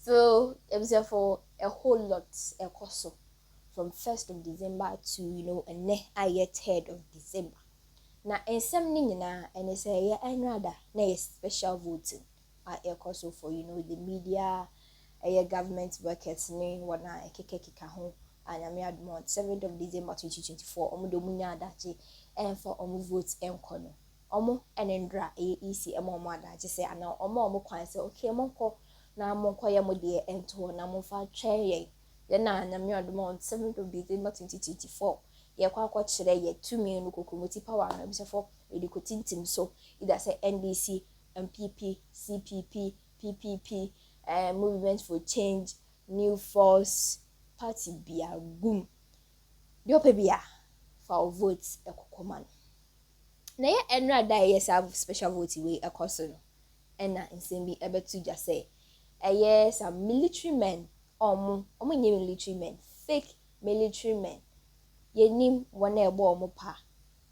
So it was for a whole lot a course from 1st of December to a 3rd of December. Na ensem ni nyina ene say ye enrada na ye special voting a course for the media, government workers ni wana ekeka ho anyame admont 7th of December 2024 omo do munya adache for omo vote enko no omo enendra ec omo adache say ana omo kwan say okay monko na monko ye mo de ento na mo fa twen ye na anyame admont 7th of December 2024 ye kwa kire ye 2 million kokomoti power na bi for edikotintim so either say NDC, MPP, CPP, PPP, movement for change, new force, party bia gum. Diope bia for votes ekokoman. Na ye enra da yes have special vote way ekoso no. Ena nsembi ebetu just say yes some military men omo nye military men, fake military men. Yenim wana ebo omo pa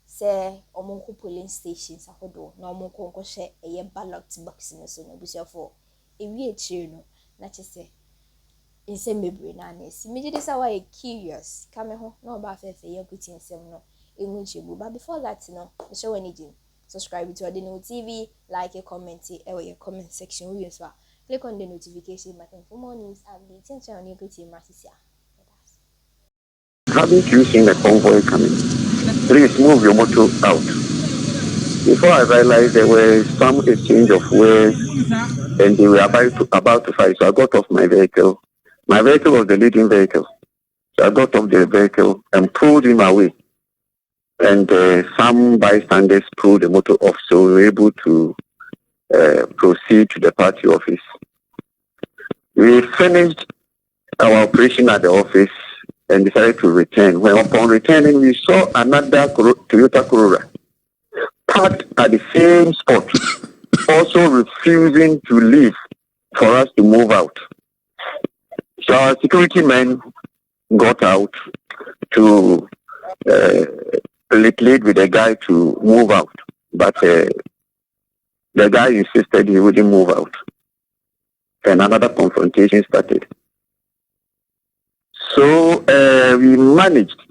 say omo ko polling stations ahodo na omo ko hye eye ballot box no so na busuafo ewie chire no na chese nsem bebre na na esi meje dey say why curious kame ho na oba fefe ye puti nsem no enwu chebu. But before that no me show any gym subscribe to Adeno TV, like a comment your comment section we as well click on the notification button for more news updates and on your good team Marcia. Haven't you seen a convoy coming? Please move your motor out. Before I realized there were some exchange of words and they were about to fight. So I got off my vehicle. My vehicle was the leading vehicle. So I got off the vehicle and pulled him away. And some bystanders pulled the motor off. So we were able to proceed to the party office. We finished our operation at the office and decided to return. When upon returning, we saw another Toyota Corolla parked at the same spot, also refusing to leave for us to move out. So our security men got out to plead with the guy to move out, but the guy insisted he wouldn't move out. And another confrontation started. So we managed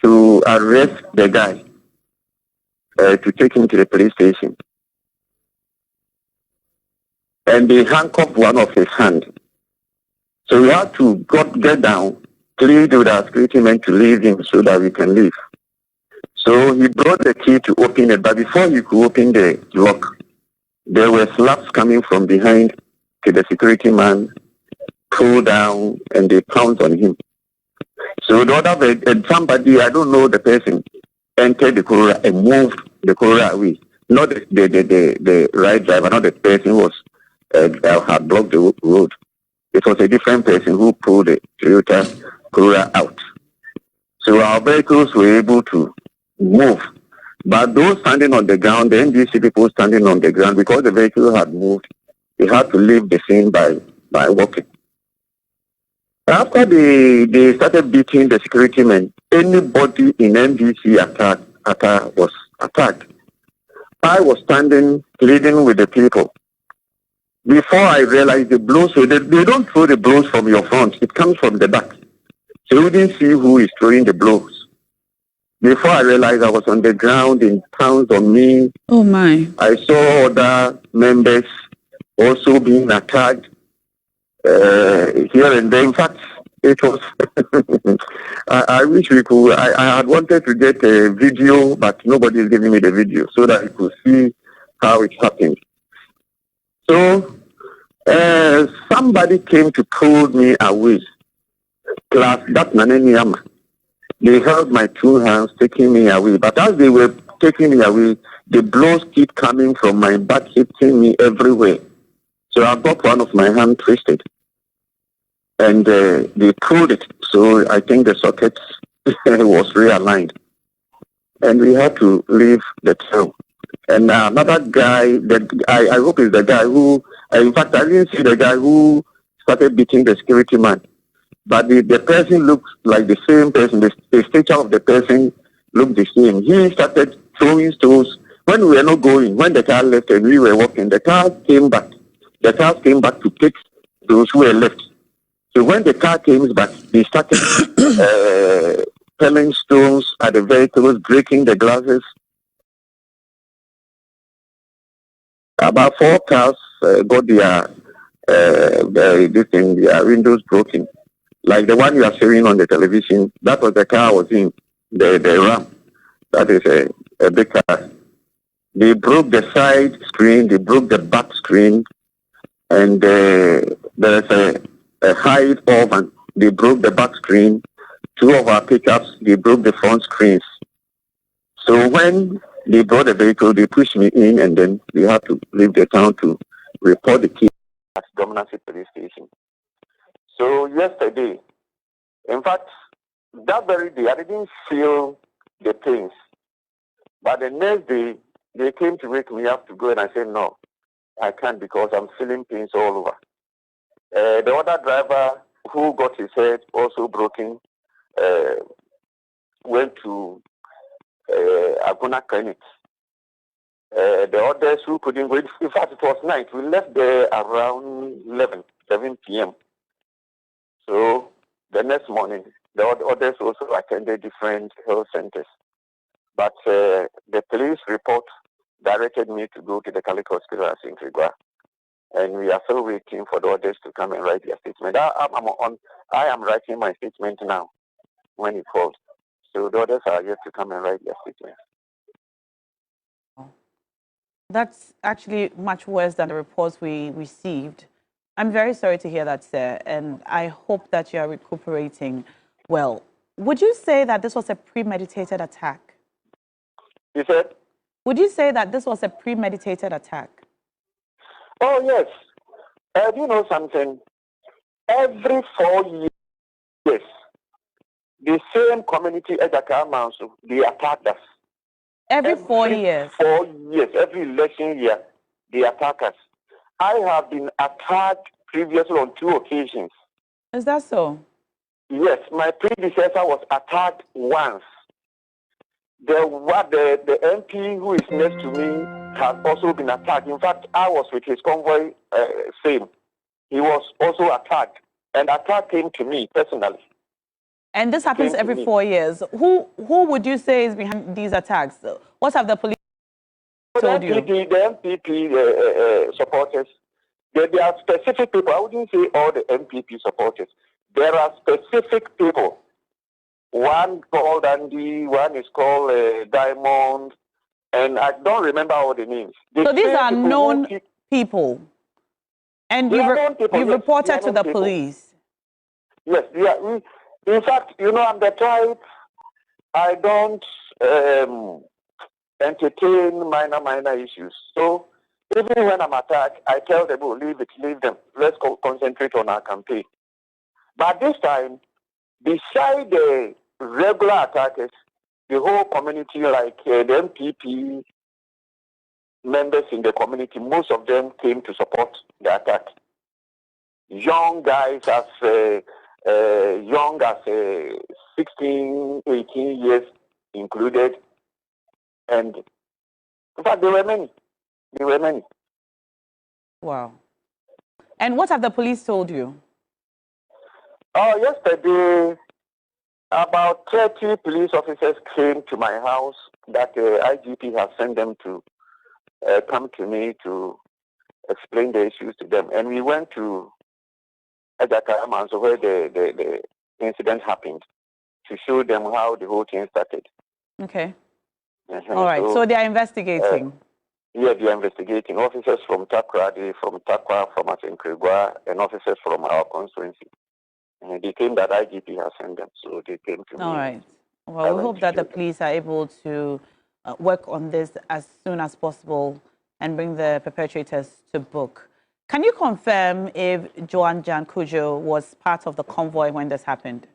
to arrest the guy, to take him to the police station. And they handcuffed one of his hands. So we had to get down, plead with our security men to leave him so that we can leave. So he brought the key to open it, but before he could open the lock, there were slaps coming from behind to the security man, pulled down, and they pounced on him. So the other somebody, I don't know the person, entered the Corolla and moved the Corolla away. Not the right driver, not the person who was had blocked the road. It was a different person who pulled the Toyota Corolla out. So our vehicles were able to move. But those standing on the ground, the NDC people standing on the ground, because the vehicle had moved, they had to leave the scene by walking. After they started beating the security men, anybody in NDC attack was attacked. I was standing pleading with the people. Before I realized the blows, so they don't throw the blows from your front, it comes from the back. So you didn't see who is throwing the blows. Before I realized I was on the ground in pounds on me. Oh my. I saw other members also being attacked here and there. In fact, it was, I wish we could, I had wanted to get a video, but nobody is giving me the video so that I could see how it happened. So, somebody came to pull me away. Plus, that Naneniyama. They held my two hands, taking me away. But as they were taking me away, the blows keep coming from my back, hitting me everywhere. So I got one of my hands twisted. And they pulled it. So I think the socket was realigned. And we had to leave the town. And another guy, I hope is the guy who, in fact, I didn't see the guy who started beating the security man. But the person looked like the same person. The stature of the person looked the same. He started throwing stones. When we were not going, when the car left and we were walking, the car came back. The car came back to take those who were left. So when the car came back, they started throwing stones at the vehicles, breaking the glasses. About 4 cars got their windows broken. Like the one you are showing on the television, that was the car I was in, the Ram. That is a big car. They broke the side screen, they broke the back screen, and there's a hide oven. They broke the back screen. 2 of our pickups, they broke the front screens. So when they brought the vehicle, they pushed me in, and then we had to leave the town to report the case at Dominancy Police Station. So yesterday, in fact, that very day, I didn't feel the pains. But the next day, they came to wake me up to go, and I said, no, I can't because I'm feeling pains all over. The other driver who got his head also broken went to Aguna Clinic. The others who couldn't go, in fact, it was night. We left there around 7 p.m. So the next morning, the others also attended different health centers. But the police report directed me to go to the Catholic Hospital in Krigwa. And we are still waiting for the others to come and write their statement. I am writing my statement now when he called. So the others are yet to come and write their statement. That's actually much worse than the reports we received. I'm very sorry to hear that, sir, and I hope that you are recuperating well. Would you say that this was a premeditated attack? You said? Would you say that this was a premeditated attack? Oh, yes. Do you know something? Every 4 years, the same community as Mansu, they attack us. Every 4 years? 4 years, every election year, they attack us. I have been attacked previously on 2 occasions. Is that so? Yes, my predecessor was attacked once. The MP who is next to me has also been attacked. In fact, I was with his convoy, same. He was also attacked, and attack came to me personally. And this happens every 4 years. Who would you say is behind these attacks? What have the police told you? The MPP supporters. There are specific people. I wouldn't say all the MPP supporters. There are specific people. One called Andy, one is called Diamond, and I don't remember all the names. So these are known people, and you've reported to the police. Yes, yeah. In fact, you know, I'm the type, I don't entertain minor issues. So even when I'm attacked, I tell them, oh, leave them. Let's concentrate on our campaign. But this time, beside the regular attackers, the whole community, like the MPP members in the community, most of them came to support the attack. Young guys as young as 16, 18 years included. And in fact, there were many. There were many. Wow. And what have the police told you? Oh, yesterday, about 30 police officers came to my house that the IGP has sent them to come to me to explain the issues to them. And we went to Escalation, so where the incident happened, to show them how the whole thing started. Okay. All right. So they are investigating. Yeah, they are investigating. Officers from Takrady, from Takwa, from Asenkrigwa, and officers from our constituency. And they came that IGP has sent them, so they came to me. All right. Well, we hope that the police are able to work on this as soon as possible and bring the perpetrators to book. Can you confirm if Joan Jan Kujo was part of the convoy when this happened?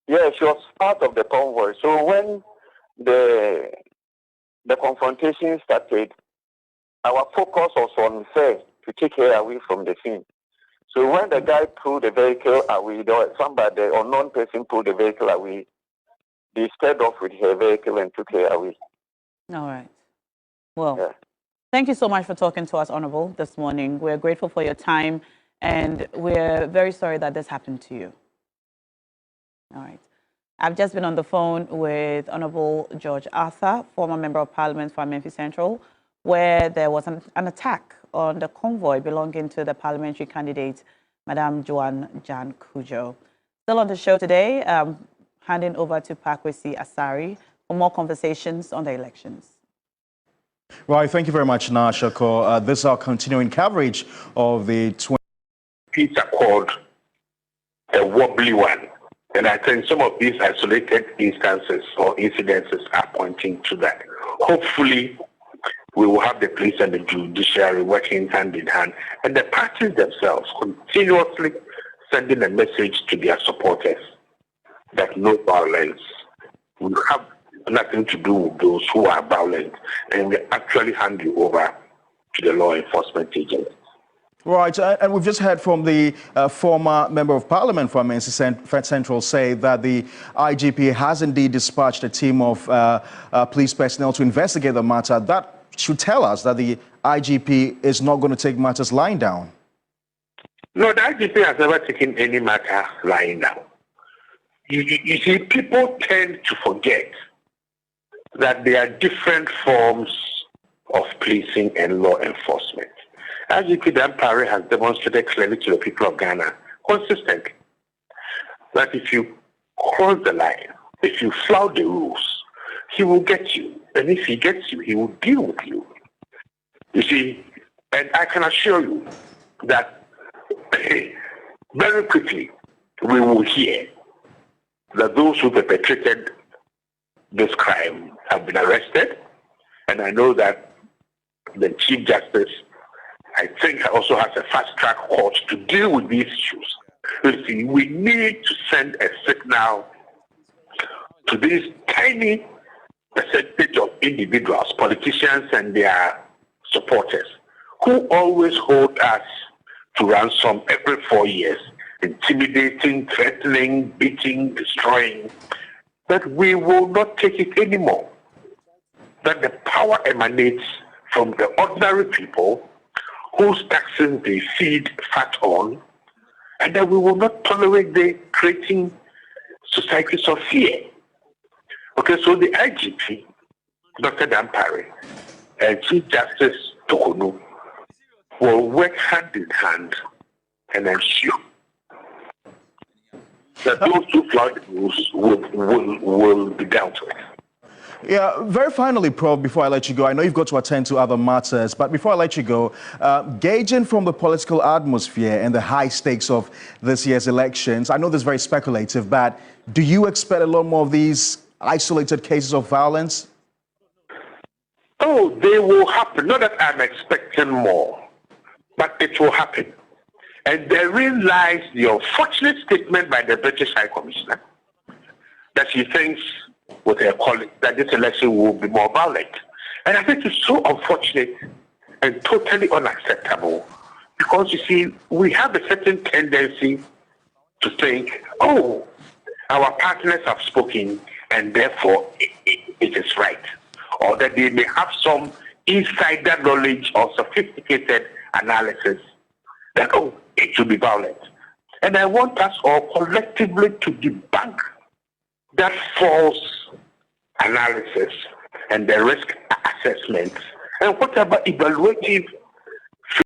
Yeah, she was part of the convoy. So when the confrontation started, our focus was on her to take her away from the scene. So when the guy pulled the vehicle away, somebody, the unknown person pulled the vehicle away, they sped off with her vehicle and took her away. All right. Well, thank you so much for talking to us, Honorable, this morning. We're grateful for your time and we're very sorry that this happened to you. All right. I've just been on the phone with Honorable George Arthur, former Member of Parliament for Memphis Central, where there was an attack on the convoy belonging to the parliamentary candidate, Madam Joan Jan Cudjoe. Still on the show today, handing over to Pakwesi Asari for more conversations on the elections. Right, thank you very much, Nashako. This is our continuing coverage of the Peace Accord, a wobbly one. And I think some of these isolated instances or incidences are pointing to that. Hopefully, we will have the police and the judiciary working hand in hand, and the parties themselves continuously sending a message to their supporters that no violence will have nothing to do with those who are violent, and we actually hand you over to the law enforcement agencies. Right, and we've just heard from the former Member of Parliament from Memphis Central say that the IGP has indeed dispatched a team of police personnel to investigate the matter. That should tell us that the IGP is not going to take matters lying down. No, the IGP has never taken any matter lying down. You see, people tend to forget that there are different forms of policing and law enforcement. IGP Dampare has demonstrated clearly to the people of Ghana consistently that if you cross the line, if you flout the rules, he will get you. And if he gets you, he will deal with you. You see, and I can assure you that very quickly we will hear that those who perpetrated this crime have been arrested. And I know that the Chief Justice, I think, also has a fast-track court to deal with these issues. You see, we need to send a signal to this tiny percentage of individuals, politicians and their supporters, who always hold us to ransom every 4 years, intimidating, threatening, beating, destroying, that we will not take it anymore. That the power emanates from the ordinary people whose taxes they feed fat on, and that we will not tolerate the creating societies of fear. Okay, so the IGP, Dr. Dampare, and Chief Justice Tokonu will work hand in hand and ensure that those who flout the rules will be dealt with. Yeah, very finally, Prof, before I let you go, I know you've got to attend to other matters, but before I let you go, gauging from the political atmosphere and the high stakes of this year's elections, I know this is very speculative, but do you expect a lot more of these isolated cases of violence? Oh, they will happen. Not that I'm expecting more, but it will happen. And therein lies the unfortunate statement by the British High Commissioner that she thinks with her colleagues that this election will be more violent. And I think it's so unfortunate and totally unacceptable because, you see, we have a certain tendency to think, oh, our partners have spoken and therefore it is right. Or that they may have some insider knowledge or sophisticated analysis that, oh, it should be violent. And I want us all collectively to debunk that false analysis and the risk assessment and whatever evaluative